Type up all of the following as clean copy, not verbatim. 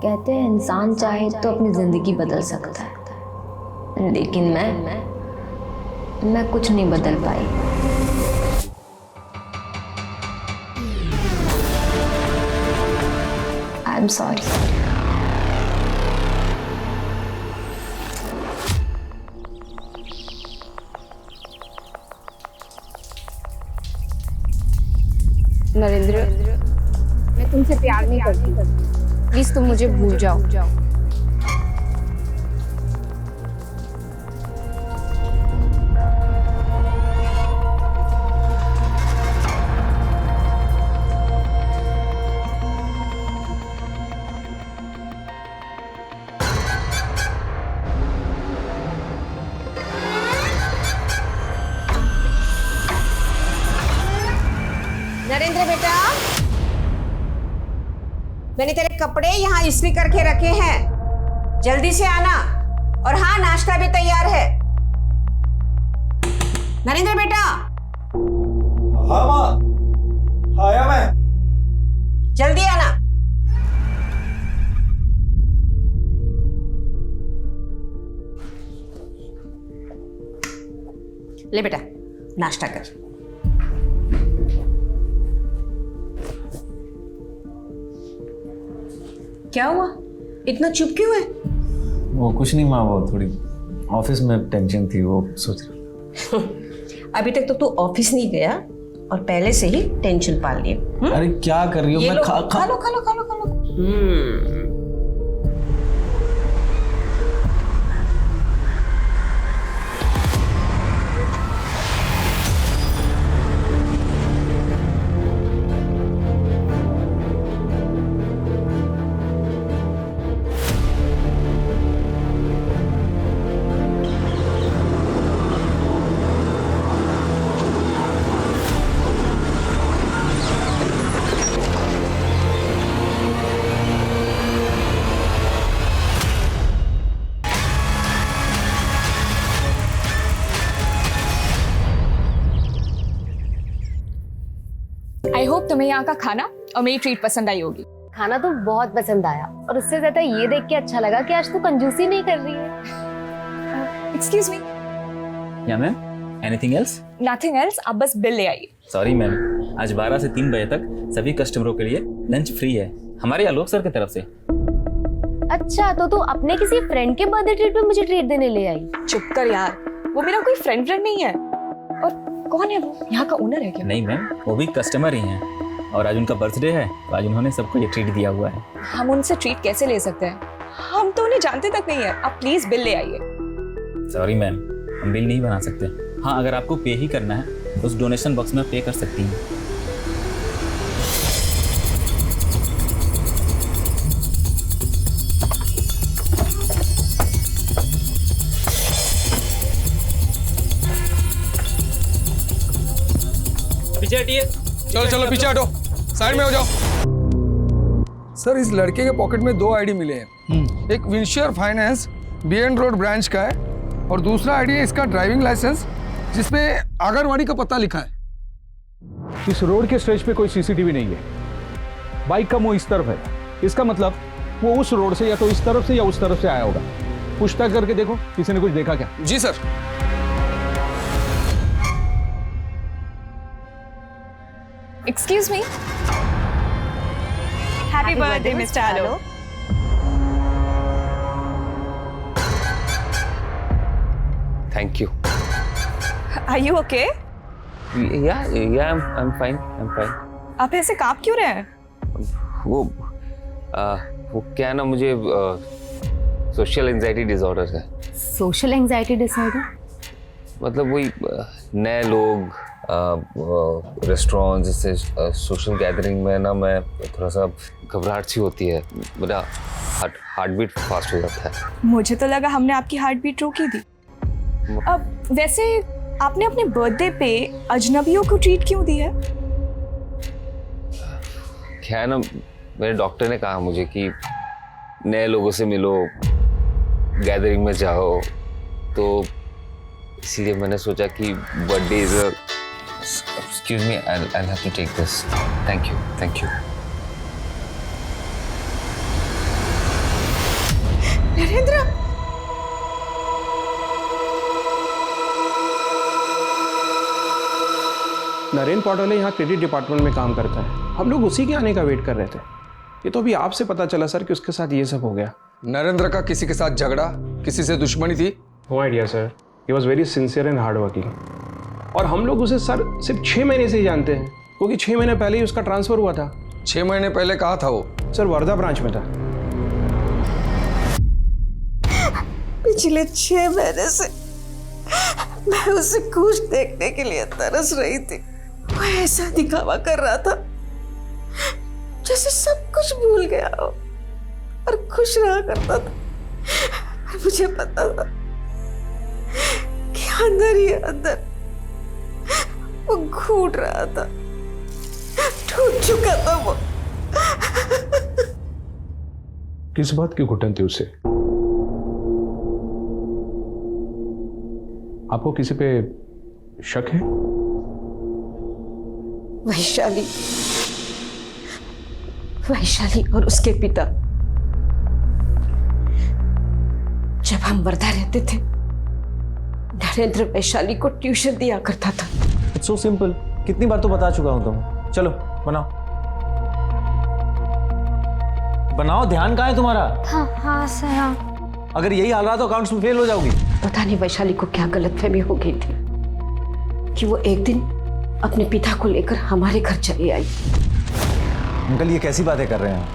कहते हैं इंसान चाहे तो अपनी जिंदगी बदल सकता है, लेकिन मैं कुछ नहीं बदल पाई। I am sorry. नरेंद्र, मैं तुमसे प्यार नहीं करती, प्लीज तुम मुझे भूल जाओ। नरेंद्र बेटा, मैंने तेरे कपड़े यहाँ इस्त्री करके रखे हैं, जल्दी से आना। और हाँ, नाश्ता भी तैयार है। नरेंद्र बेटा। हाँ माँ, आया मैं। जल्दी आना। ले बेटा, नाश्ता कर। क्या हुआ, इतना चुप क्यों है? वो कुछ नहीं माँ, वो थोड़ी ऑफिस में टेंशन थी, वो सोच रहा। अभी तक तो तू ऑफिस नहीं गया और पहले से ही टेंशन पाल लिए। अरे क्या कर रही हो? मैं खा लो। आई होप तुम्हें यहाँ का खाना और मेरी ट्रीट पसंद आई होगी। खाना तो बहुत पसंद आया, और उससे ज्यादा ये देख के अच्छा लगा कि आज तू कंजूसी नहीं कर रही है। Excuse me. Yeah ma'am, anything else? Nothing else, आप बस बिल ले आइए। सॉरी मैम, आज 12 से 3 बजे तक सभी कस्टमरों के लिए लंच फ्री है, हमारे आलोक सर की तरफ से। अच्छा, तो तू अपने किसी फ्रेंड के बर्थडे ट्रीट पे मुझे ट्रीट देने ले आई? चुप कर यार, वो मेरा कोई फ्रेंड नहीं है। और कौन है वो? यहाँ का ओनर है क्या? नहीं मैम, वो भी कस्टमर ही हैं, और आज उनका बर्थडे है तो आज उन्होंने सबको ये ट्रीट दिया हुआ है। हम उनसे ट्रीट कैसे ले सकते हैं? हम तो उन्हें जानते तक नहीं है। आप प्लीज बिल ले आइए। सॉरी मैम, हम बिल नहीं बना सकते। हाँ, अगर आपको पे ही करना है तो उस डोनेशन बॉक्स में पे कर सकती हैं। पीछे हटिए। चलो पीछे हटो, साइड में हो जाओ। सर, इस लड़के के पॉकेट में 2 आईडी मिले हैं। एक विंशियर फाइनेंस बीएन रोड ब्रांच का है, और दूसरा आईडी है इसका ड्राइविंग लाइसेंस, जिसपे आंगनवाड़ी का पता लिखा है। इस रोड के स्ट्रेच पे कोई सीसीटीवी नहीं है। बाइक का मुंह इस तरफ है, इसका मतलब वो उस रोड से या तो इस तरफ से या उस तरफ से आया होगा। पूछताछ करके देखो, किसी ने कुछ देखा क्या? जी sir. Excuse me. Happy birthday mister Alok. Thank you. Are you okay? Yeah I'm fine. आप ऐसे कांप क्यों रहे हैं? वो क्या है ना, मुझे सोशल एंजाइटी डिसऑर्डर है। Social anxiety disorder? मतलब वही नए लोग, रेस्टोरेंट जैसे सोशल गैदरिंग में ना, मैं थोड़ा सा घबराहट सी होती है, मेरा हार्ट बीट फास्ट हो जाता है। मुझे तो लगा हमने आपकी हार्ट बीट रोकी थी। अब वैसे आपने अपने बर्थडे पे अजनबियों को ट्रीट क्यों दी है? क्या है ना, मेरे डॉक्टर ने कहा मुझे कि नए लोगों से मिलो, गैदरिंग में जाओ, तो इसीलिए मैंने सोचा कि birthday is a excuse me, I have to take this. Thank you. Narendra, Narendra Patole यहाँ क्रेडिट डिपार्टमेंट में काम करता है। हम लोग उसी के आने का वेट कर रहे थे। ये तो अभी आपसे पता चला सर कि उसके साथ ये सब हो गया। नरेंद्र का किसी के साथ झगड़ा, किसी से दुश्मनी थी? No idea sir, he was very sincere and hard working. और हम लोग उसे सर सिर्फ 6 महीने से ही जानते हैं, क्योंकि 6 महीने पहले ही उसका ट्रांसफर हुआ था। 6 महीने पहले कहाँ था वो? सर वर्धा ब्रांच में था। पिछले 6 महीने से मैं उसे खुश देखने के लिए तरस रही थी। वो ऐसा दिखावा कर रहा था जैसे सब कुछ भूल गया हो और खुश रहा करता था। और मुझे पता था कि अंदर ही अंदर वो घूट रहा था, टूट चुका था वो। किस बात की घुटन थी उसे? आपको किसी पे शक है? वैशाली और उसके पिता। जब हम वर्धा रहते थे, नरेंद्र वैशाली को ट्यूशन दिया करता था। इट्स सो सिंपल, कितनी बार तो बता चुका हूं तुम। चलो बनाओ बनाओ, ध्यान कहाँ है तुम्हारा? हाँ सर हाँ। अगर यही हाल रहा तो अकाउंट्स में फेल हो जाओगी। पता नहीं वैशाली को क्या गलतफहमी हो गई थी कि वो एक दिन अपने पिता को लेकर हमारे घर चली आई। अंकल ये कैसी बातें कर रहे हैं?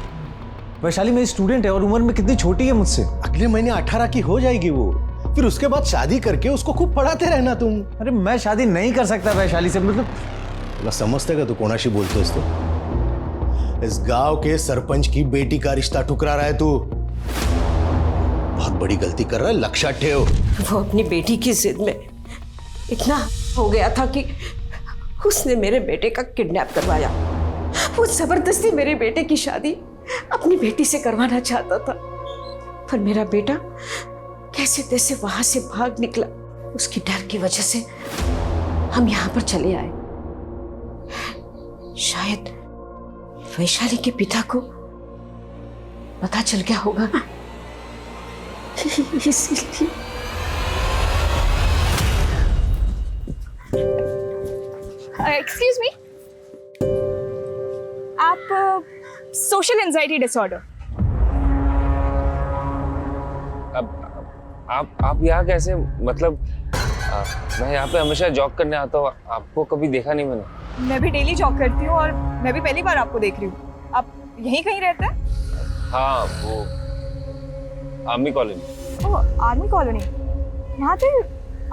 वैशाली मेरी स्टूडेंट है और उम्र में कितनी छोटी है मुझसे। अगले महीने 18 की हो जाएगी वो, फिर उसके बाद शादी करके उसको खूब पढ़ाते रहना तुम। अरे मैं शादी नहीं कर सकता वैशाली से, मतलब समझते का तू कोणाशी बोलतोस तो? इस गांव के सरपंच की बेटी का रिश्ता ठुकरा रहा है तू। बहुत बड़ी गलती कर रहा है, लक्षात ठेव। वो अपनी बेटी की जिद में इतना हो गया था कि उसने मेरे बेटे का किडनैप करवाया। वो जबरदस्ती मेरे बेटे की शादी अपनी बेटी से करवाना चाहता था, पर मेरा बेटा कैसे तैसे वहां से भाग निकला। उसकी डर की वजह से हम यहां पर चले आए। शायद वैशाली के पिता को पता चल गया होगा, इसीलिए। एक्सक्यूज मी, आप सोशल एंजाइटी डिसऑर्डर। अब आप यहाँ कैसे? मतलब मैं यहाँ पे हमेशा जॉब करने आता हूँ, आपको कभी देखा नहीं मैंने। मैं भी डेली जॉब करती हूँ और मैं भी पहली बार आपको देख रही हूँ। आप यहीं कहीं रहते हैं? हाँ, वो आर्मी कॉलोनी। ओह, आर्मी कॉलोनी। यहाँ पे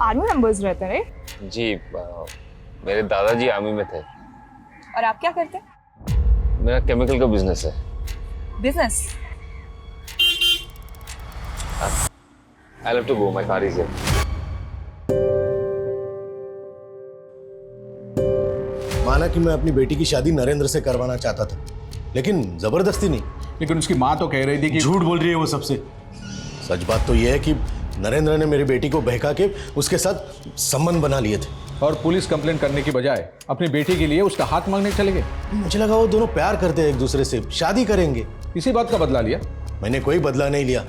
आर्मी मेंबर्स रहते हैं राइट? जी, मेरे दादाजी आर्मी में थे। और आप क्या करते हैं? मेरा केमिकल का बिजनेस है। Business? I'll have to go, my car is here. माना कि मैं अपनी बेटी की शादी नरेंद्र से करवाना चाहता था, लेकिन जबरदस्ती नहीं। लेकिन उसकी माँ तो कह रही थी कि झूठ बोल रही है वो सबसे। सच बात तो यह है कि नरेंद्र ने मेरी बेटी को बहका के उसके साथ संबंध बना लिए थे। और पुलिस कंप्लेंट करने की बजाय अपनी बेटी के लिए उसका हाथ मांगने चले गए। मुझे लगा वो दोनों प्यार करते हैं एक दूसरे से, शादी करेंगे। इसी बात का बदला लिया? मैंने कोई बदला नहीं लिया।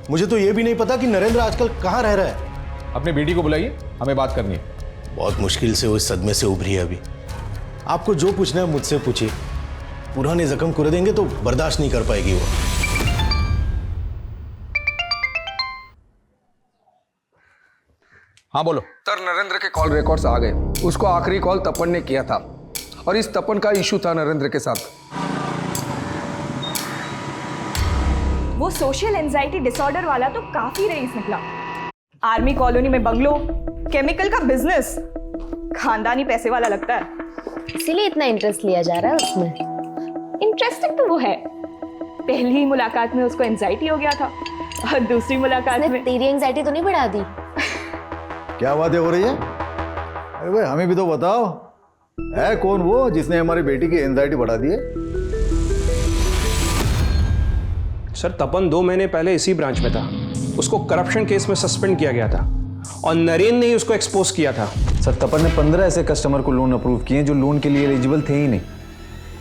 मुझे तो ये भी नहीं पता कि नरेंद्र आजकल कहाँ रह रहा है। अपनी बेटी को बुलाइए, हमें बात करनी है। बहुत मुश्किल से वो इस सदमे से उभरी है अभी। आपको जो पूछना है मुझसे पूछिए। पुराने जख्म कुरे देंगे तो बर्दाश्त नहीं कर पाएगी वो। हाँ बोलो। सर, नरेंद्र के कॉल रिकॉर्ड्स आ गए। उसको आखिरी कॉल तपन ने किया था और इस तपन का इशू था नरेंद्र के साथ। वो सोशल एंजाइटी डिसऑर्डर वाला तो काफी रईस निकला। आर्मी कॉलोनी में बंगलो, केमिकल का बिजनेस, खानदानी पैसे वाला लगता है। इसीलिए इतना इंटरेस्ट लिया जा रहा है उसमें। इंटरेस्टिंग तो वो है। पहली मुलाकात में उसको एंजाइटी हो गया था और दूसरी मुलाकात में तेरी एंजाइटी तो नहीं बढ़ा दी? क्या बातें हो रही है? अरे भाई हमें भी तो बताओ, है कौन वो जिसने हमारी बेटी की एंजाइटी बढ़ा दी है? सर तपन 2 महीने पहले इसी ब्रांच में था। उसको करप्शन केस में सस्पेंड किया गया था और नरेंद्र ने ही उसको एक्सपोज किया था। सर तपन ने 15 ऐसे कस्टमर को लोन अप्रूव किए जो लोन के लिए एलिजिबल थे ही नहीं,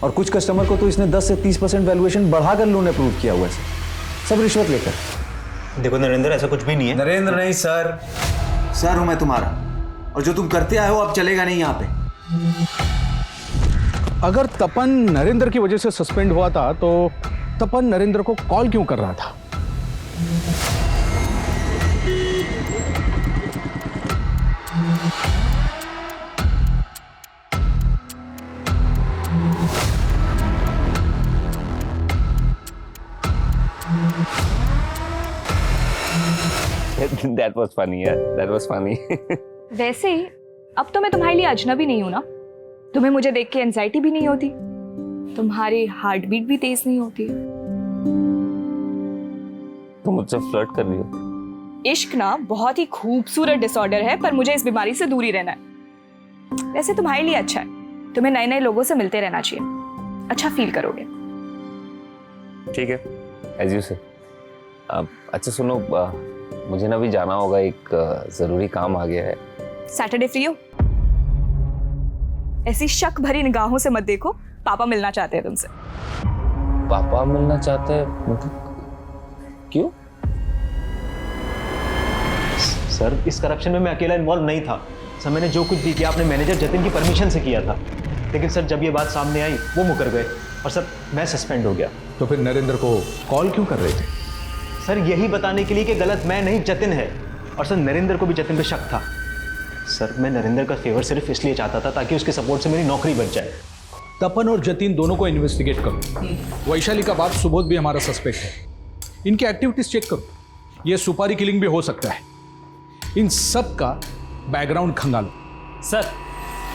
और कुछ कस्टमर को तो इसने 10 से 30% वैल्यूएशन बढ़ाकर लोन अप्रूव किया हुआ है। सब रिश्वत लेकर। देखो नरेंद्र, ऐसा कुछ भी नहीं है। नरेंद्र नहीं सर, सर हूं मैं तुम्हारा, और जो तुम करते आए हो अब चलेगा नहीं यहाँ पे। अगर तपन नरेंद्र की वजह से सस्पेंड हुआ था तो तपन नरेंद्र को कॉल क्यों कर रहा था? That was funny, yeah. That was funny. वैसे ही अब तो मैं तुम्हारे लिए अजनबी नहीं हूं ना। तुम्हें मुझे देख के एंजाइटी भी नहीं होती, तुम्हारी हार्ट बीट भी तेज नहीं होती। तुम मुझसे फ्लर्ट कर रही हो? इश्क ना बहुत ही खूबसूरत डिसऑर्डर है, पर मुझे इस बीमारी से दूर ही रहना है। वैसे तुम्हारे लिए अच्छा है, तुम्हें नए नए लोगों से मिलते रहना चाहिए, अच्छा फील करोगे। ठीक है, एज यू से। अच्छा सुनो, मुझे ना भी जाना होगा, एक जरूरी काम आ गया है। सैटरडे फ्री हो? ऐसी शक भरी निगाहों से मत देखो, पापा मिलना चाहते हैं तुमसे। पापा मिलना चाहते हैं? मतलब क्यों? सर इस करप्शन में मैं अकेला इन्वॉल्व नहीं था सर। मैंने जो कुछ भी किया अपने मैनेजर जतिन की परमिशन से किया था, लेकिन सर जब ये बात सामने आई वो मुकर गए और सर मैं सस्पेंड हो गया। तो फिर नरेंद्र को कॉल क्यों कर रहे थे? सर यही बताने के लिए कि गलत मैं नहीं जतिन है, और सर नरेंद्र को भी जतिन पे शक था। सर मैं नरेंद्र का फेवर सिर्फ इसलिए चाहता था ताकि उसके सपोर्ट से मेरी नौकरी बच जाए। तपन और जतिन दोनों को इन्वेस्टिगेट करो। वैशाली का बाप सुबोध भी हमारा सस्पेक्ट है, इनकी एक्टिविटीज चेक करो। ये सुपारी किलिंग भी हो सकता है, इन सब का बैकग्राउंड खंगालो। सर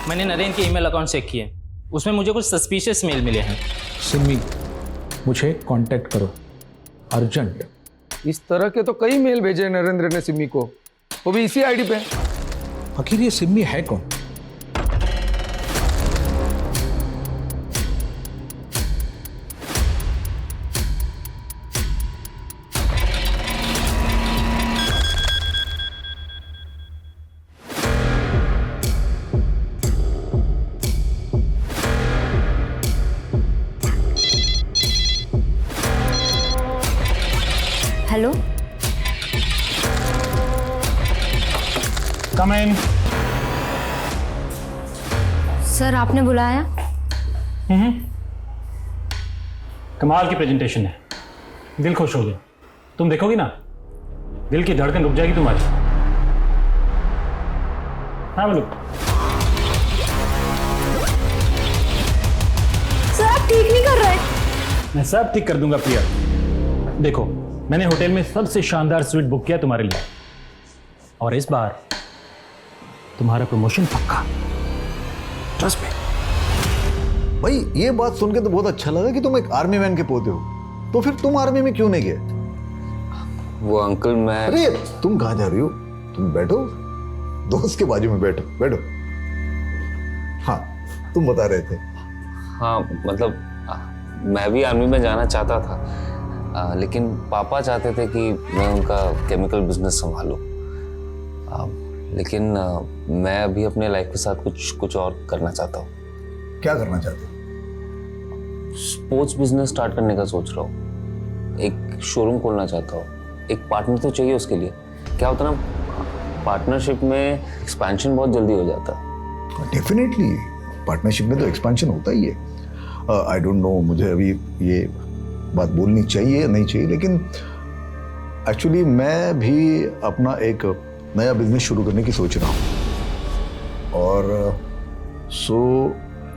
मैंने नरेंद्र के ईमेल अकाउंट चेक किए, उसमें मुझे कुछ सस्पिशियस मेल मिले हैं। सिमी मुझे कांटेक्ट करो अर्जेंट। इस तरह के तो कई मेल भेजे नरेंद्र ने सिमी को, वो भी इसी आईडी पे। आखिर ये सिमी है कौन? हेलो, कम इन। सर आपने बुलाया? कमाल की प्रेजेंटेशन है, दिल खुश हो गया। तुम देखोगी ना, दिल की धड़कन रुक जाएगी तुम्हारी। हाँ बोलो। सर आप ठीक नहीं कर रहे। मैं सब ठीक कर दूंगा प्रिया। देखो मैंने होटल में सबसे शानदार स्वीट बुक किया तुम्हारे लिए, और इस बार तुम्हारा प्रमोशन पक्का, ट्रस्ट मी। भाई ये बात सुन के तो बहुत अच्छा लगा कि तुम एक आर्मी मैन के पोते हो, तो फिर तुम आर्मी में क्यों नहीं गए? वो अंकल मैं। अरे तुम कहाँ जा रही हो? तुम बैठो, दोस्त के बाजू में बैठो बैठो। हाँ तुम बता रहे थे। हाँ मतलब मैं भी आर्मी में जाना चाहता था, लेकिन पापा चाहते थे कि मैं उनका केमिकल बिजनेस संभालूं। लेकिन मैं अभी अपने लाइफ के साथ कुछ और करना चाहता हूँ। क्या करना चाहते हो? स्पोर्ट्स बिजनेस स्टार्ट करने का सोच रहा हूँ, एक शोरूम खोलना चाहता हूँ। एक पार्टनर तो चाहिए उसके लिए। क्या होता ना, पार्टनरशिप में एक्सपेंशन बहुत जल्दी हो जाता है। डेफिनेटली पार्टनरशिप में तो एक्सपेंशन होता ही है। आई डोंट नो मुझे अभी ये बात बोलनी चाहिए नहीं चाहिए, लेकिन एक्चुअली मैं भी अपना एक नया बिजनेस शुरू करने की सोच रहा हूँ। और सो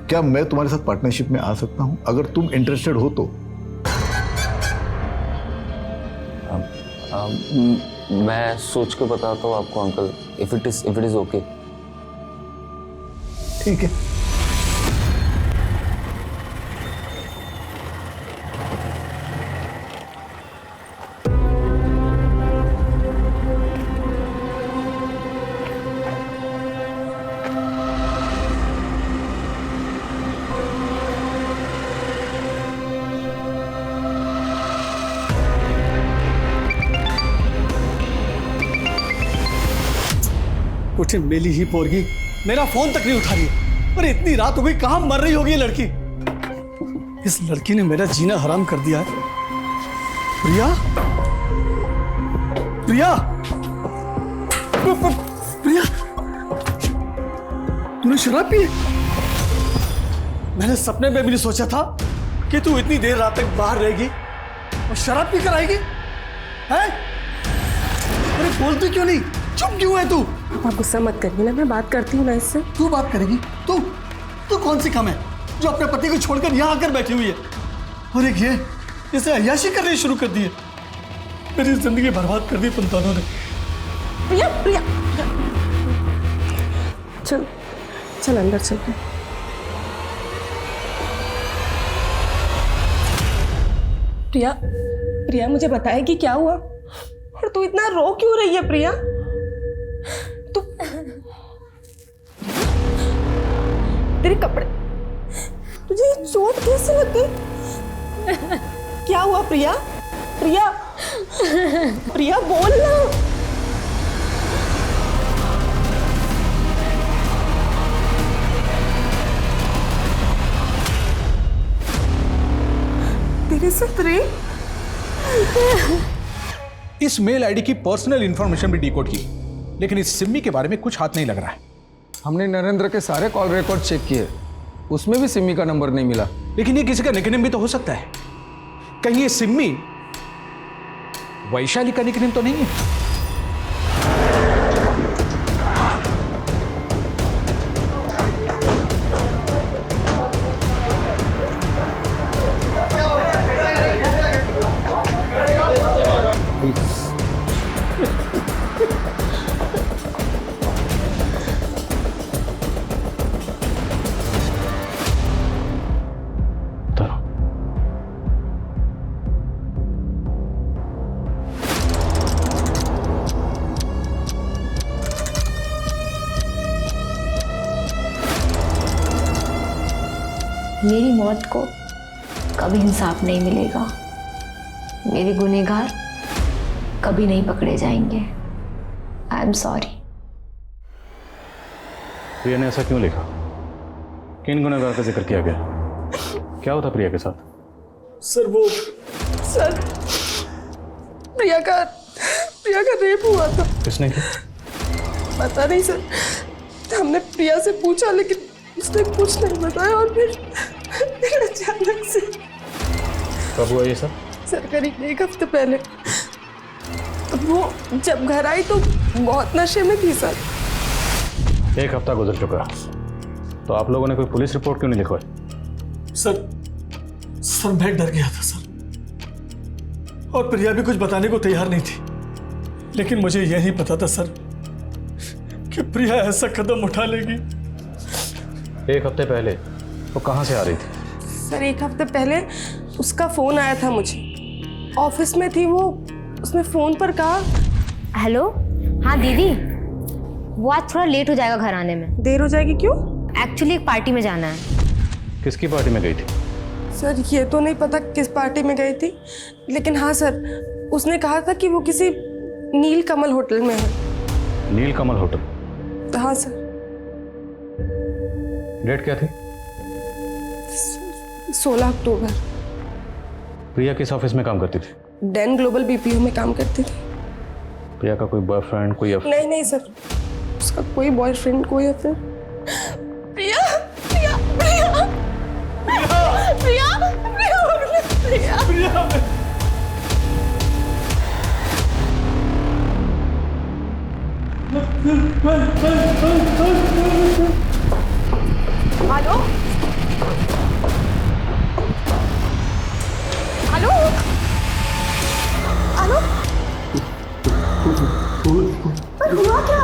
क्या मैं तुम्हारे साथ पार्टनरशिप में आ सकता हूँ अगर तुम इंटरेस्टेड हो तो? मैं सोच के बताता हूँ आपको uncle, if it is okay. ठीक है। उठे मेली ही पोरगी, मेरा फोन तक नहीं उठा रही। अरे इतनी रात हो गई, कहां मर रही होगी ये लड़की? इस लड़की ने मेरा जीना हराम कर दिया है। प्रिया प्रिया, प्रिया, तूने शराब पी? मैंने सपने में भी नहीं सोचा था कि तू इतनी देर रात तक बाहर रहेगी और शराब पी कर आएगी। हैं? अरे बोलती क्यों नहीं? चुप क्यों है तू? आप गुस्सा मत करिए ना, मैं बात करती हूँ ना इससे। तू बात करेगी? तू कौन सी कम है जो अपने पति को छोड़कर यहाँ आकर बैठी हुई है? और एक ये इसे अय्याशी करनी शुरू कर दी है। मेरी जिंदगी बर्बाद कर दी तुम दोनों ने। प्रिया, प्रिया, चल चल अंदर चल। प्रिया, प्रिया मुझे बताएगी क्या हुआ? और तू इतना रो क्यों रही है प्रिया? तू तेरे कपड़े, तुझे ये चोट कैसे लग गई? क्या हुआ प्रिया? प्रिया, प्रिया बोल ना। तेरे साथ रे? इस मेल आईडी की पर्सनल इंफॉर्मेशन भी डिकोड की, लेकिन इस सिम्मी के बारे में कुछ हाथ नहीं लग रहा है। हमने नरेंद्र के सारे कॉल रिकॉर्ड चेक किए, उसमें भी सिम्मी का नंबर नहीं मिला। लेकिन ये किसी का निकनेम भी तो हो सकता है। कहीं ये सिम्मी वैशाली का निकनेम तो नहीं है? मेरी मौत को कभी इंसाफ नहीं मिलेगा। मेरे गुनहगार कभी नहीं पकड़े जाएंगे। आई एम सॉरी। प्रिया ने ऐसा क्यों लिखा? किन गुनहगार का जिक्र किया गया? क्या होता प्रिया के साथ? सर वो सर, प्रिया का रेप हुआ था। किसने किया? पता नहीं सर, हमने प्रिया से पूछा लेकिन उसने कुछ नहीं बताया। और फिर अचानक से। कब हुआ ये सब? सर करीब 1 हफ्ते पहले। वो जब घर आई तो बहुत नशे में थी सर। 1 हफ्ता गुजर चुका, तो आप लोगों ने कोई पुलिस रिपोर्ट क्यों नहीं लिखवाई? सर मैं डर गया था सर, और प्रिया भी कुछ बताने को तैयार नहीं थी। लेकिन मुझे यह नहीं पता था सर कि प्रिया ऐसा कदम उठा लेगी। 1 हफ्ते पहले वो कहाँ से आ रही थी? सर 1 हफ्ते पहले उसका फोन आया था मुझे, ऑफिस में थी वो। उसने फोन पर कहा, हेलो, हाँ दीदी, वो आज थोड़ा लेट हो जाएगा घर आने में। देर हो जाएगी क्यों? एक्चुअली एक पार्टी में जाना है। किसकी पार्टी में गई थी? सर ये तो नहीं पता किस पार्टी में गई थी, लेकिन हाँ सर, उसने कहा था कि वो किसी नील कमल होटल में है। नील कमल होटल? हाँ सर। डेट क्या थी? 16 अक्टूबर। प्रिया किस ऑफिस में काम करती थी? डेन ग्लोबल बीपीओ में काम करती थी। प्रिया का कोई बॉयफ्रेंड, कोई नहीं सर, उसका कोई बॉयफ्रेंड, कोई अफेयर। प्रिया, प्रिया, प्रिया, प्रिया, प्रिया, प्रिया, हेलो, हेलो, हेलो, हुआ क्या?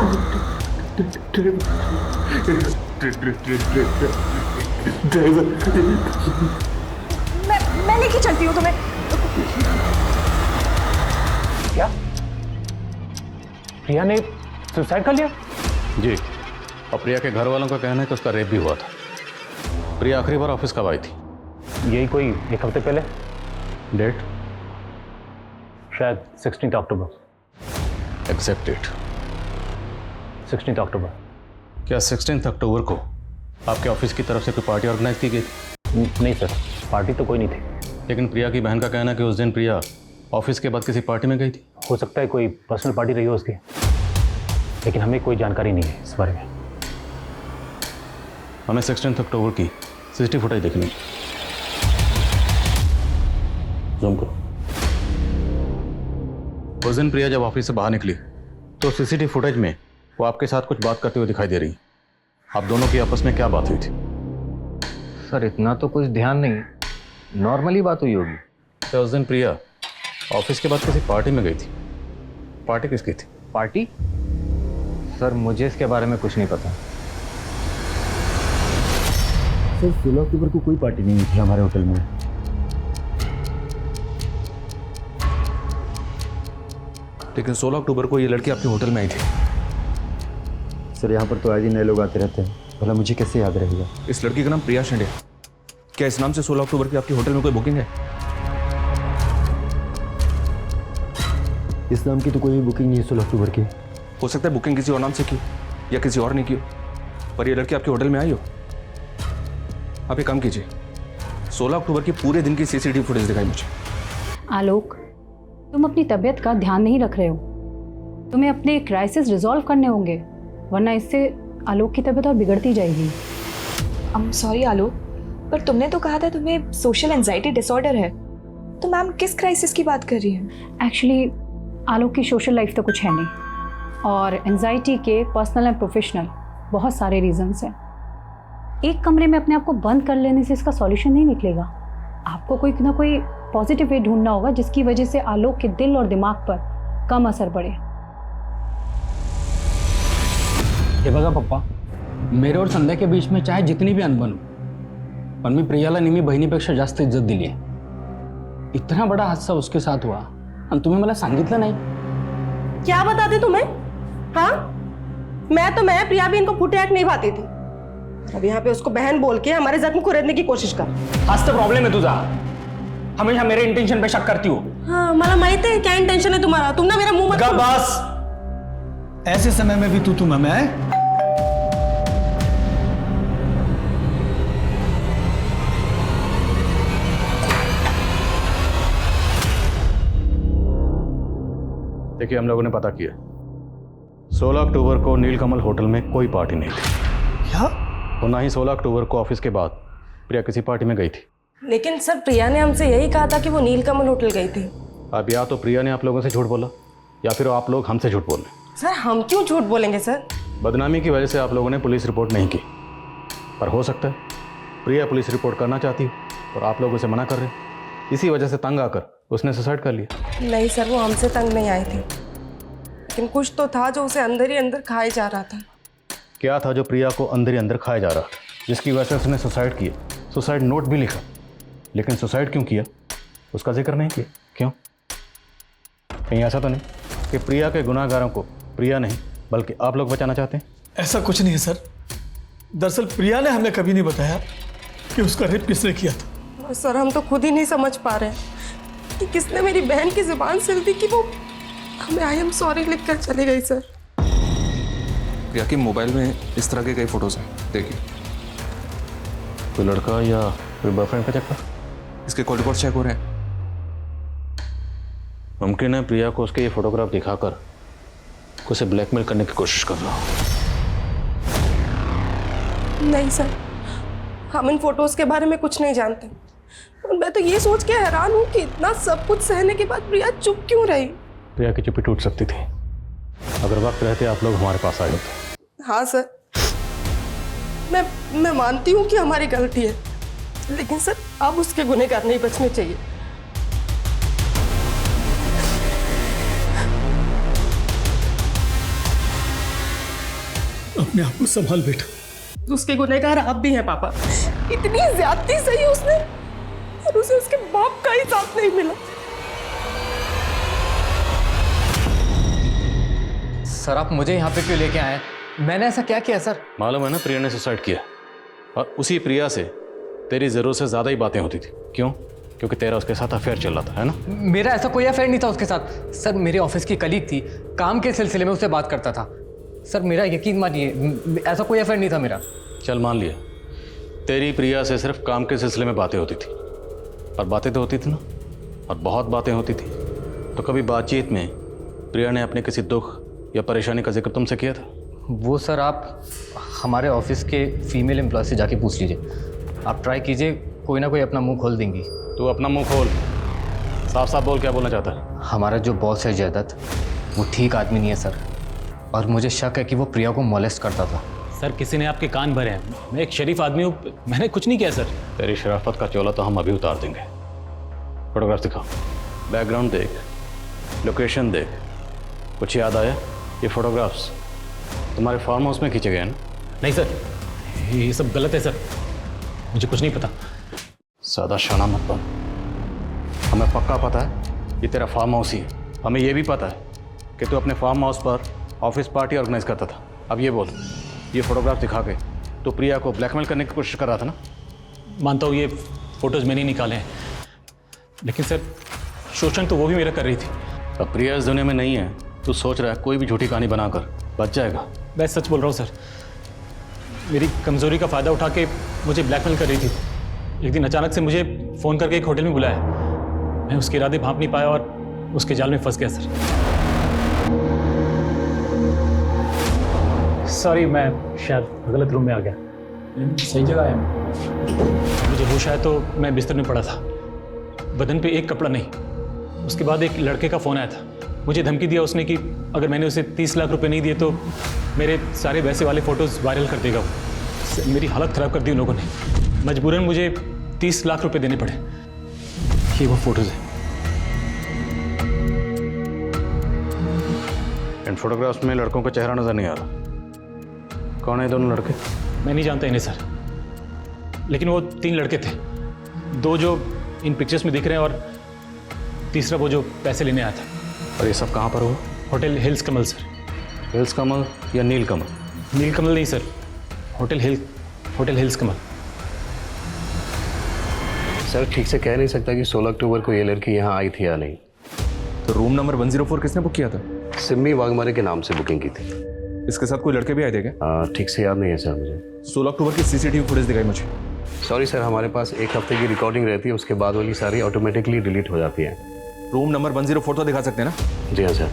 मैं लेके चलती हूँ तुम्हें। क्या प्रिया ने सुसाइड कर लिया? जी, और प्रिया के घर वालों का कहना है कि उसका रेप भी हुआ था। प्रिया आखिरी बार ऑफिस कब आई थी? यही कोई 1 हफ्ते पहले। डेट? शायद 16 अक्टूबर। Exact date? 16 अक्टूबर। क्या 16 अक्टूबर को आपके ऑफिस की तरफ से कोई पार्टी ऑर्गेनाइज की गई? नहीं सर, पार्टी तो कोई नहीं थी। लेकिन प्रिया की बहन का कहना है कि उस दिन प्रिया ऑफिस के बाद किसी पार्टी में गई थी? हो सकता है कोई पर्सनल पार्टी रही हो उसकी, लेकिन हमें कोई जानकारी नहीं है इस बारे में। हमें 16 अक्टूबर की सीसीटीवी फुटेज देखनी है। जूम करो। उस दिन प्रिया जब ऑफिस से बाहर निकली तो सीसीटीवी फुटेज में वो आपके साथ कुछ बात करते हुए दिखाई दे रही। आप दोनों की आपस में क्या बात हुई थी? सर इतना तो कुछ ध्यान नहीं, नॉर्मली बात हुई होगी। तो उस दिन प्रिया ऑफिस के बाद किसी पार्टी में गई थी। पार्टी किसकी थी? पार्टी? सर मुझे इसके बारे में कुछ नहीं पता। सर 16 अक्टूबर को कोई पार्टी नहीं हुई थी हमारे होटल में। लेकिन 16 अक्टूबर को ये लड़की आपके होटल में आई थी। सर यहाँ पर तो आए दिन नए लोग आते रहते हैं, भला मुझे कैसे याद रहेगा? इस लड़की का नाम प्रिया शिंदे। क्या इस नाम से 16 अक्टूबर की आपके होटल में कोई बुकिंग है? इस नाम की तो कोई बुकिंग नहीं है 16 अक्टूबर की। हो सकता है बुकिंग किसी और नाम से की या किसी और ने की हो, पर ये लड़की आपके होटल में आई हो। आप एक काम कीजिए, 16 अक्टूबर की पूरे दिन की सीसीटीवी फुटेज दिखाई मुझे। आलोक, तुम अपनी तबीयत का ध्यान नहीं रख रहे हो। तुम्हें अपने क्राइसिस रिजॉल्व करने होंगे, वरना इससे आलोक की तबीयत और बिगड़ती जाएगी। आई एम सॉरी आलोक, पर तुमने तो कहा था तुम्हें सोशल एंजाइटी डिसऑर्डर है, तो मैम किस क्राइसिस की बात कर रही हैं? एक्चुअली आलोक की सोशल लाइफ तो कुछ है नहीं, और एंजाइटी के पर्सनल एंड प्रोफेशनल बहुत सारे रीजंस हैं। एक कमरे में अपने आप को बंद कर लेने से इसका सॉल्यूशन नहीं निकलेगा। आपको कोई ना कोई पॉजिटिव वे ढूंढना होगा जिसकी वजह से आलोक के दिल और दिमाग पर कम असर पड़े। हे बघा पप्पा, मेरे और संध्या के बीच में चाहे जितनी भी अनबन हो, पण मी प्रियाला नेहमी बहिणीपेक्षा जास्त इज्जत दिली आहे। इतना बड़ा हादसा उसके साथ हुआ आणि तुम्ही मला सांगितलं नाही। क्या बताते तुम्हें? हाँ, मैं प्रिया भी इनको फुटे नहीं पाती थी। अब यहाँ पे उसको बहन बोल के हमारे जख्म को रेतने की कोशिश कर। हाच तर प्रॉब्लेम है तुझा, हमेशा मेरे इंटेंशन पे शक करती हो। हाँ, मला माहित है क्या इंटेंशन है तुम्हारा। तुम ना मेरा मुंह मत बस, ऐसे समय में भी तू मैं देखिए, हम लोगों ने पता किया 16 अक्टूबर को नीलकमल होटल में कोई पार्टी नहीं थी। क्या? और ना ही 16 अक्टूबर को ऑफिस के बाद प्रिया किसी पार्टी में गई थी। लेकिन सर प्रिया ने हमसे यही कहा था कि वो नीलकमल होटल गई थी। अब या तो प्रिया ने आप लोगों से झूठ बोला या फिर आप लोग हमसे झूठ बोल रहे। सर हम क्यों झूठ बोलेंगे सर? बदनामी की वजह से आप लोगों ने पुलिस रिपोर्ट नहीं की, पर हो सकता है प्रिया पुलिस रिपोर्ट करना चाहती हो और आप लोग उसे मना कर रहे हैं। इसी वजह से तंग आकर उसने सुसाइड कर लिया। नहीं सर, वो हमसे तंग नहीं आई थी, लेकिन कुछ तो था जो उसे अंदर ही अंदर खाए जा रहा था। क्या था जो प्रिया को अंदर ही अंदर खाया जा रहा था जिसकी वजह से उसने सुसाइड किया? सुसाइड नोट भी लिखा, लेकिन सुसाइड क्यों किया उसका जिक्र नहीं किया। क्यों? कहीं ऐसा तो नहीं कि प्रिया के गुनाहगारों को प्रिया नहीं बल्कि आप लोग बचाना चाहते हैं? ऐसा कुछ नहीं है सर। दरअसल प्रिया ने हमें कभी नहीं बताया कि उसका रेप किसने किया था। सर हम तो खुद ही नहीं समझ पा रहे कि किसने मेरी बहन की जुबान से दी कि वो हमें आई एम सॉरी लिखकर चली गई। सर प्रिया के मोबाइल में इस तरह के कई फोटोज हैं, देखिए। कोई लड़का या कोई बॉयफ्रेंड का चक्कर? इसके कॉल रिकॉर्ड चेक हो रहे हैं। मुमकिन है प्रिया को उसके ये फोटोग्राफ दिखाकर उसे ब्लैकमेल करने की कोशिश कर रहा हूँ। नहीं सर, हम इन फोटोज के बारे में कुछ नहीं जानते। और मैं तो ये सोच के हैरान हूँ कि इतना सब कुछ सहने के बाद प्रिया चुप क्यों रही। प्रिया की चुप्पी टूट सकती थी अगर वक्त रहते आप लोग हमारे पास आए होते। हाँ सर, मैं मानती हूँ कि हमारी गलती है, लेकिन सर अब उसके गुनहगार नहीं बचने चाहिए। अपने आप को संभाल बेटा। उसके गुनहगार आप भी हैं पापा। इतनी ज्यादती सही उसने और उसे उसके बाप का ही साथ नहीं मिला। सर आप मुझे यहाँ पे क्यों लेके आए? मैंने ऐसा क्या किया सर? मालूम है ना, प्रिया ने सुसाइड किया और उसी प्रिया से तेरी जरूरत से ज्यादा ही बातें होती थी। क्यों? क्योंकि तेरा उसके साथ अफेयर चल रहा था, है ना? मेरा ऐसा कोई अफेयर नहीं था उसके साथ सर। मेरे ऑफिस की कलीग थी, काम के सिलसिले में उससे बात करता था सर। मेरा यकीन मानिए, ऐसा कोई अफेयर नहीं था मेरा। चल मान लिया, तेरी प्रिया से सिर्फ काम के सिलसिले में बातें होती थी, और बातें तो होती थी ना, और बहुत बातें होती थी। तो कभी बातचीत में प्रिया ने अपने किसी दुख या परेशानी का जिक्र तुमसे किया था? वो सर आप हमारे ऑफिस के फीमेल एम्प्लॉय से जाके पूछ लीजिए। आप ट्राई कीजिए, कोई ना कोई अपना मुंह खोल देंगी। तू अपना मुंह खोल, साफ साफ बोल, क्या बोलना चाहता है? हमारा जो बॉस है जयदत्त, वो ठीक आदमी नहीं है सर, और मुझे शक है कि वो प्रिया को मोलेस्ट करता था। सर किसी ने आपके कान भरे हैं। मैं एक शरीफ आदमी हूँ, मैंने कुछ नहीं किया सर। तेरी शराफत का चोला तो हम अभी उतार देंगे। फोटोग्राफ दिखाओ, बैकग्राउंड देख, लोकेशन देख। कुछ याद आया? ये फोटोग्राफ्स तुम्हारे फार्म हाउस में खींचे गए हैं ना? नहीं सर, ये सब गलत है सर, मुझे कुछ नहीं पता। सादा शाना मत बन, हमें पक्का पता है ये तेरा फार्म हाउस ही है। हमें ये भी पता है कि तू अपने फार्म हाउस पर ऑफिस पार्टी ऑर्गेनाइज करता था। अब ये बोल, ये फोटोग्राफ दिखा के तो प्रिया को ब्लैकमेल करने की कोशिश कर रहा था ना? मानता हूँ ये फोटोज मैंने निकाले हैं, लेकिन सर शोषण तो वो भी मेरा कर रही थी। अब प्रिया इस दुनिया में नहीं है, तू सोच रहा है कोई भी झूठी कहानी बनाकर बच जाएगा। मैं सच बोल रहा हूँ सर, मेरी कमज़ोरी का फ़ायदा उठा के मुझे ब्लैकमेल कर रही थी। एक दिन अचानक से मुझे फ़ोन करके एक होटल में बुलाया, मैं उसके इरादे भांप नहीं पाया और उसके जाल में फंस गया सर। सॉरी, मैं शायद गलत रूम में आ गया। सही जगह है। मुझे होश आया तो मैं बिस्तर में पड़ा था, बदन पे एक कपड़ा नहीं। उसके बाद एक लड़के का फ़ोन आया था, मुझे धमकी दिया उसने कि अगर मैंने उसे 30 लाख रुपए नहीं दिए तो मेरे सारे वैसे वाले फ़ोटोज़ वायरल कर देगा वो। मेरी हालत ख़राब कर दी उन लोगों ने, मजबूरन मुझे 30 लाख रुपए देने पड़े। ये वो फोटोज़ हैं। इन फोटोग्राफ्स में लड़कों का चेहरा नज़र नहीं आ रहा। कौन है दोनों लड़के? मैं नहीं जानता इन्हें सर, लेकिन वो 3 लड़के थे। 2 जो इन पिक्चर्स में दिख रहे हैं और तीसरा वो जो पैसे लेने आया था। और ये सब कहाँ पर हुआ? होटल हिल्स कमल सर। हिल्स कमल या नील कमल? नील कमल नहीं सर, होटल हिल्स कमल। सर ठीक से कह नहीं सकता कि 16 अक्टूबर को ये लड़की यहाँ आई थी या नहीं। तो रूम नंबर 104 किसने बुक किया था? सिम्मी वाघमारे के नाम से बुकिंग की थी। इसके साथ कोई लड़के भी आए थे क्या? ठीक से याद नहीं है सर मुझे। 16 अक्टूबर की सीसीटीवी फुटेज दिखाई मुझे। सॉरी सर, हमारे पास 1 हफ्ते की रिकॉर्डिंग रहती है, उसके बाद वाली सारी ऑटोमेटिकली डिलीट हो जाती है। रूम नंबर 104 तो दिखा सकते हैं ना? जी हाँ sir.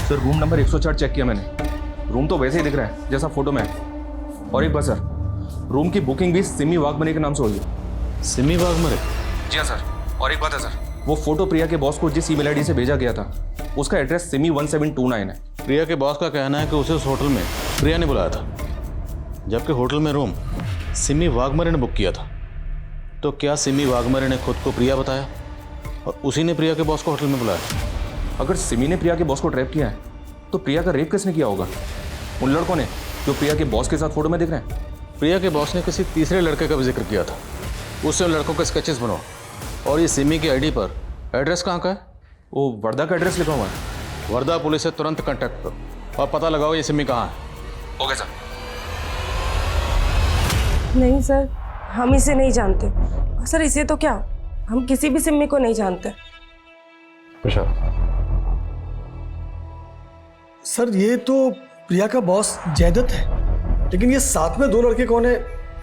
Sir room number 104 check किया मैंने, रूम तो वैसे ही दिख रहा है जैसा फोटो में है। और एक बात सर, रूम की बुकिंग भी सिमी वाघमरे के नाम से हुई है। सिमी वाघमरे? जी हाँ सर। और एक बात है सर, वो फोटो प्रिया के बॉस को जिस ईमेल आईडी से भेजा गया था उसका एड्रेस सिमी 1729 है। प्रिया के बॉस का कहना है कि उसे उस होटल में प्रिया ने बुलाया था, जबकि होटल में रूम सिमी वाघमरे ने बुक किया था। तो क्या सिमी वाघमरे ने खुद को प्रिया बताया और उसी ने प्रिया के बॉस को होटल में बुलाया? अगर सिमी ने प्रिया के बॉस को ट्रैप किया है तो प्रिया का रेप किसने किया होगा? उन लड़कों ने जो प्रिया के बॉस के साथ फोटो में दिख रहे हैं। प्रिया के बॉस ने किसी तीसरे लड़के का भी जिक्र किया था, उससे उन लड़कों के स्केचेस बनवा। और ये सिमी की आईडी पर एड्रेस कहाँ का है? वो वर्धा का एड्रेस लिखा हुआ है। वर्धा पुलिस से तुरंत कांटेक्ट करो और पता लगाओ ये सिमी कहाँ है। Okay sir. नहीं सर, हम इसे नहीं जानते। सर इसे तो क्या, हम किसी भी सिम्मी को नहीं जानते। सर ये तो प्रिया का बॉस जयदत्त है, लेकिन ये साथ में 2 लड़के कौन है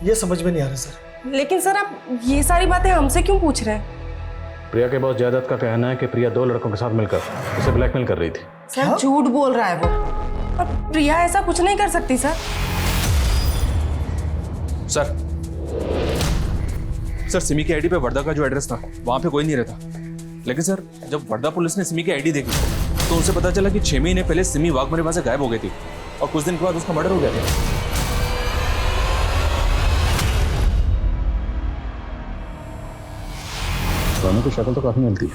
ये समझ में नहीं आ रहा सर। लेकिन सर आप ये सारी बातें हमसे क्यों पूछ रहे हैं? प्रिया के बॉस जयदत्त का कहना है कि प्रिया 2 लड़कों के साथ मिलकर उसे ब्लैकमेल कर रही थी। सर झूठ बोल रहा है वो, और प्रिया ऐसा कुछ नहीं कर सकती सर। सर सिमी की आईडी पे वर्धा का जो एड्रेस था वहां पे कोई नहीं रहता, लेकिन सर जब वर्धा पुलिस ने सिमी की आईडी देखी तो उनसे पता चला कि 6 महीने पहले सिमी वाघमरे वहां से गायब हो गई थी और कुछ दिन के बाद उसका मर्डर हो गया था। दोनों की शक्ल तो काफी मिलती है,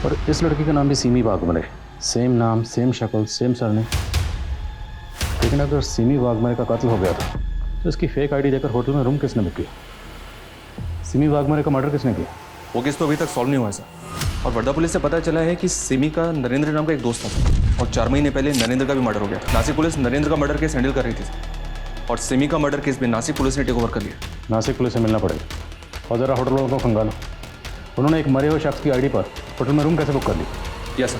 और इस लड़की का नाम भी सिमी वाघमरे, सेम नाम, सेम शक्ल, सेम सरनेम। लेकिन अगर सिमी वाघमरे का कत्ल हो गया था तो इसकी फेक आईडी देकर होटल में रूम किसने बुक किया? सिमी वाघमरे का मर्डर किसने किया? वो केस तो अभी तक सॉल्व नहीं हुआ है सर। और वर्धा पुलिस से पता चला है कि सिमी का नरेंद्र नाम का एक दोस्त था और 4 महीने पहले नरेंद्र का भी मर्डर हो गया। नासिक पुलिस नरेंद्र का मर्डर केस हैंडल कर रही थी और सिमी का मर्डर केस भी नासिक पुलिस ने टेक ओवर कर लिया। नासिक पुलिस से मिलना पड़ेगा और ज़रा होटल वालों को खंगालो, उन्होंने एक मरे हुए शख्स की आईडी पर होटल में रूम कैसे बुक कर ली? Yes sir.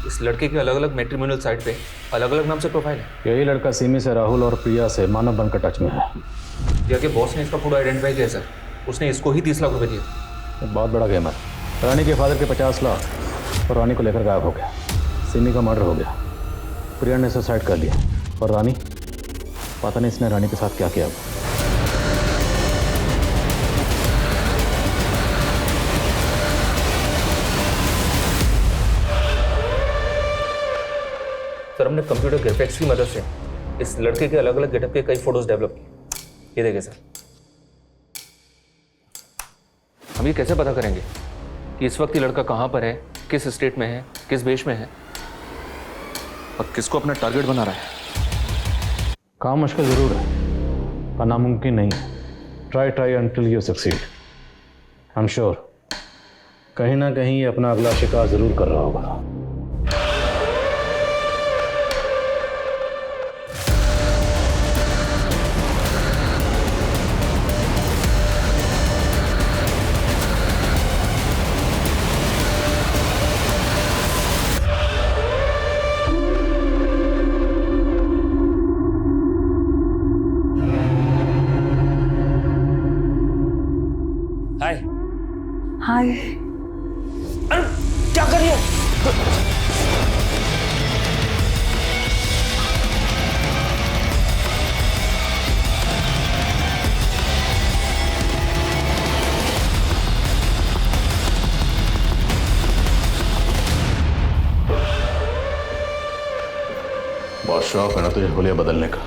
इस लड़के के अलग अलग मैट्रिमोनियल साइट पे अलग अलग नाम से प्रोफाइल है। यही लड़का सिमी से, राहुल और प्रिया से मानव बनकर टच में है। प्रिया के बॉस ने इसका फोटो आइडेंटिफाई किया सर, उसने इसको ही 30 लाख रुपए दिए। एक बहुत बड़ा गेम है। रानी के फादर के 50 लाख और रानी को लेकर गायब हो गया। सिमी का मर्डर हो गया, प्रिया ने सुसाइड कर लिया और रानी, पता नहीं इसने रानी के साथ क्या किया। सर हमने कंप्यूटर ग्राफिक्स की मदद से इस लड़के के अलग अलग गेटअप के कई फोटोज डेवलप किए। ये देखिए सर, हम ये कैसे पता करेंगे कि इस वक्त ये लड़का कहाँ पर है, किस स्टेट में है, किस देश में है और किसको अपना टारगेट बना रहा है। काम मुश्किल जरूर है पर नामुमकिन नहीं है। Try until you succeed. I am sure कहीं ना कहीं ये अपना अगला शिकार जरूर कर रहा होगा। हाय। अरे क्या कर रही है? बहुत शौक है ना तुझे हुलिया बदलने का।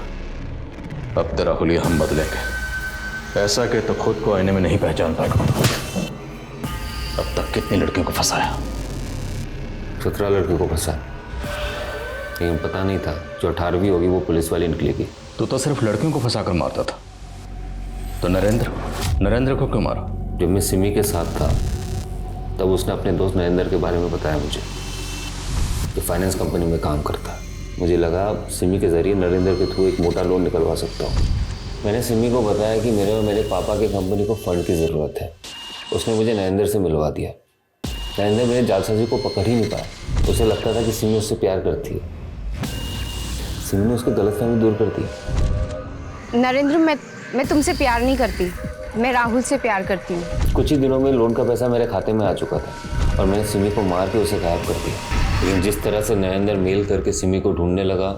अब तेरा हुलिया हम बदलेंगे, ऐसा कि तो खुद को आईने में नहीं पहचान पाएगा। अब तक कितनी लड़कियों को फंसाया? 17 लड़कियों को फंसा, लेकिन पता नहीं था जो 18वीं होगी वो पुलिस वाली निकलेगी। तू तो सिर्फ लड़कियों को फंसा कर मारता था, तो नरेंद्र को क्यों मारा? जब मैं सिमी के साथ था तब उसने अपने दोस्त नरेंद्र के बारे में बताया मुझे, जो फाइनेंस कंपनी में काम करता है। मुझे लगा सिमी के जरिए नरेंद्र के थ्रू एक मोटा लोन निकलवा सकता हूँ। मैंने सिमी को बताया कि मेरे और मेरे पापा की कंपनी को फंड की ज़रूरत है। उसने मुझे नरेंद्र से मिलवा दिया। नरेंद्र मेरे जालसाजी को पकड़ ही नहीं पाया। उसे लगता था कि सिमी उससे प्यार करती है। सिमी ने उसकी गलतफहमी दूर कर दी। नरेंद्र, मैं तुमसे प्यार नहीं करती, मैं राहुल से प्यार करती हूँ। कुछ ही दिनों में लोन का पैसा मेरे खाते में आ चुका था और मैंने सिमी को मार के उसे गायब कर दिया। लेकिन जिस तरह से नरेंद्र मेल करके सिमी को ढूंढने लगा,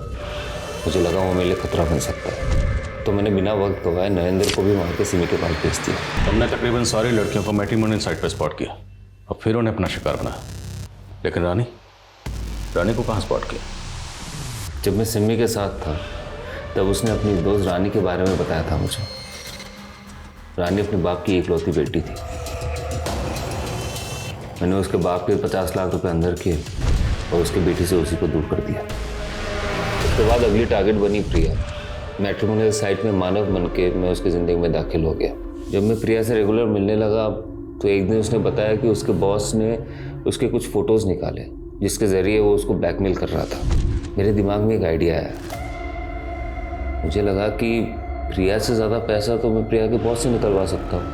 मुझे लगा वो मेरे लिए खतरा बन सकता है। तो मैंने बिना वक्त गवाए नरेंद्र को भी मार के सिमी के पास भेज दिया। हमने तकरीबन सारी लड़कियों को मैट्रिमोनियल साइट पर स्पॉट किया और फिर उन्हें अपना शिकार बनाया। लेकिन रानी को कहाँ स्पॉट किया? जब मैं सिमी के साथ था तब उसने अपनी दोस्त रानी के बारे में बताया था मुझे। रानी अपने बाप की इकलौती बेटी थी। मैंने उसके बाप के 50 लाख रुपए अंदर किए और उसकी बेटी से उसी को दूर कर दिया। उसके बाद अगली टारगेट बनी प्रिया। मैट्रिमोनियल साइट में मानव बन के मैं उसकी ज़िंदगी में दाखिल हो गया। जब मैं प्रिया से रेगुलर मिलने लगा तो एक दिन उसने बताया कि उसके बॉस ने उसके कुछ फ़ोटोज़ निकाले जिसके ज़रिए वो उसको ब्लैकमेल कर रहा था। मेरे दिमाग में एक आइडिया आया। मुझे लगा कि प्रिया से ज़्यादा पैसा तो मैं प्रिया के बॉस से निकलवा सकता हूँ।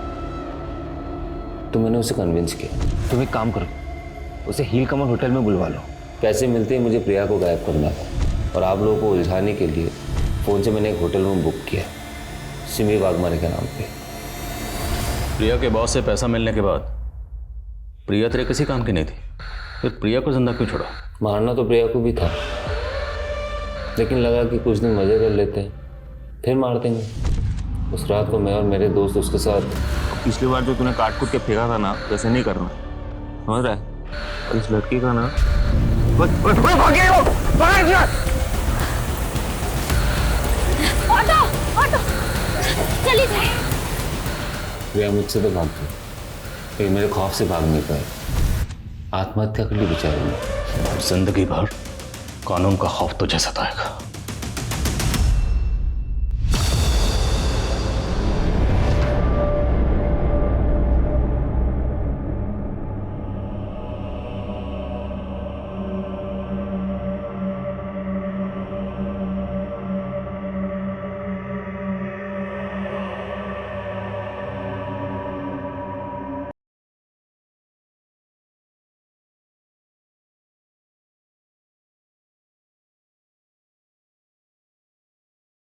तो मैंने उसे कन्विंस किया, तुम एक काम करो, उसे हील कमल होटल में बुलवा लो। पैसे मिलते ही मुझे प्रिया को गायब करना था और आप लोगों को उलझाने के लिए फ़ोन से मैंने एक होटल रूम बुक किया सिमी वाघमारे के नाम पे। प्रिया के बॉस से पैसा मिलने के बाद प्रिया तेरे किसी काम की नहीं थी, फिर प्रिया को जिंदा क्यों छोड़ा? मारना तो प्रिया को भी था, लेकिन लगा कि कुछ दिन मज़े कर लेते हैं फिर मार देंगे। उस रात को मैं और मेरे दोस्त उसके साथ, पिछली बार जो तूने काट कूट के फेंका था ना, वैसे नहीं करना, समझ रहा है? और इस लड़की का ना ऑटो चली जाए। प्रिया मुझसे तो भाग गई, लेकिन मेरे खौफ से भाग नहीं पाए। आत्महत्या कर ली बेचारी ने। जिंदगी भर कानून का खौफ तुझे सताएगा।